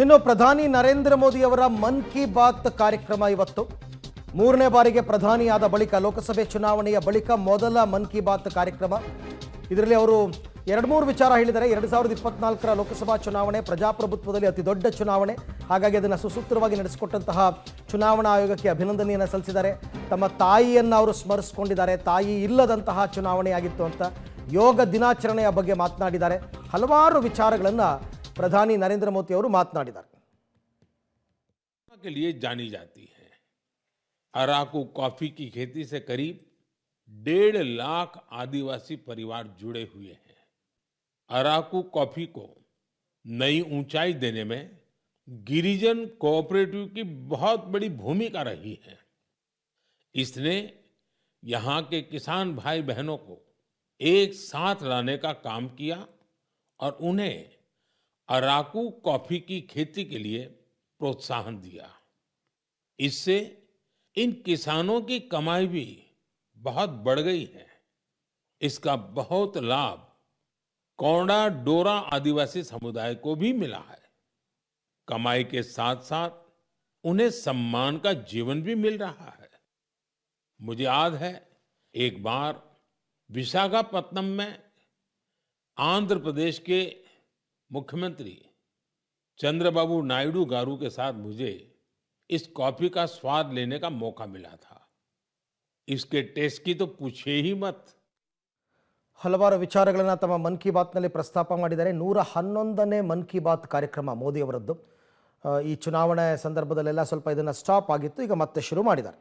ಇನ್ನು ಪ್ರಧಾನಿ ನರೇಂದ್ರ ಮೋದಿ ಅವರ ಮನ್ ಕಿ ಬಾತ್ ಕಾರ್ಯಕ್ರಮ ಇವತ್ತು ಮೂರನೇ ಬಾರಿಗೆ ಪ್ರಧಾನಿಯಾದ ಬಳಿಕ ಲೋಕಸಭೆ ಚುನಾವಣೆಯ ಬಳಿಕ ಮೊದಲ ಮನ್ ಕಿ ಬಾತ್ ಕಾರ್ಯಕ್ರಮ. ಇದರಲ್ಲಿ ಅವರು ಮೂರು ವಿಚಾರ ಹೇಳಿದ್ದಾರೆ. 2024ರ ಲೋಕಸಭಾ ಚುನಾವಣೆ ಪ್ರಜಾಪ್ರಭುತ್ವದಲ್ಲಿ ಅತಿ ದೊಡ್ಡ ಚುನಾವಣೆ, ಹಾಗಾಗಿ ಅದನ್ನು ಸುಸೂತ್ರವಾಗಿ ನಡೆಸಿಕೊಟ್ಟಂತಹ ಚುನಾವಣಾ ಆಯೋಗಕ್ಕೆ ಅಭಿನಂದನೆಯನ್ನು ಸಲ್ಲಿಸಿದ್ದಾರೆ. ತಮ್ಮ ತಾಯಿಯನ್ನು ಅವರು ಸ್ಮರಿಸಿಕೊಂಡಿದ್ದಾರೆ. ತಾಯಿ ಇಲ್ಲದಂತಹ ಚುನಾವಣೆಯಾಗಿತ್ತು ಅಂತ ಯೋಗ ದಿನಾಚರಣೆಯ ಬಗ್ಗೆ ಮಾತನಾಡಿದ್ದಾರೆ. ಹಲವಾರು ವಿಚಾರಗಳನ್ನು प्रधानी नरेंद्र मोदी ಅವರು ಮಾತನಾಡಿದ್ದಾರೆ. के लिए जानी जाती है। अराकू कॉफी की खेती से करीब 1.5 लाख आदिवासी परिवार जुड़े हुए हैं। अराकू कॉफी को नई ऊंचाई देने में गिरिजन कोऑपरेटिव की बहुत बड़ी भूमिका रही है। इसने यहाँ के किसान भाई बहनों को एक साथ लाने का काम किया और उन्हें अराकू कॉफी की खेती के लिए प्रोत्साहन दिया। इससे इन किसानों की कमाई भी बहुत बढ़ गई है। इसका बहुत लाभ कोंडा डोरा आदिवासी समुदाय को भी मिला है। कमाई के साथ साथ उन्हें सम्मान का जीवन भी मिल रहा है। मुझे याद है एक बार विशाखापत्तनम में आंध्र प्रदेश के मुख्यमंत्री चंद्रबाबू नायडू गारू के साथ मुझे इस कॉफी का स्वाद लेने का मौका मिला था। इसके टेस्ट की तो पूछिए ही मत। ಹಲವಾರು ವಿಚಾರಗಳನ್ನು ತಮ್ಮ ಮನ್ ಕಿ ಬಾತ್ನಲ್ಲಿ ಪ್ರಸ್ತಾಪ ಮಾಡಿದ್ದಾರೆ. 111ನೇ ಮನ್ ಕಿ ಬಾತ್ ಕಾರ್ಯಕ್ರಮ ಮೋದಿ ಅವರದ್ದು. ಈ ಚುನಾವಣೆ ಸಂದರ್ಭದಲ್ಲೆಲ್ಲ ಸ್ವಲ್ಪ ಇದನ್ನು ಸ್ಟಾಪ್ ಆಗಿತ್ತು, ಈಗ ಮತ್ತೆ ಶುರು ಮಾಡಿದ್ದಾರೆ.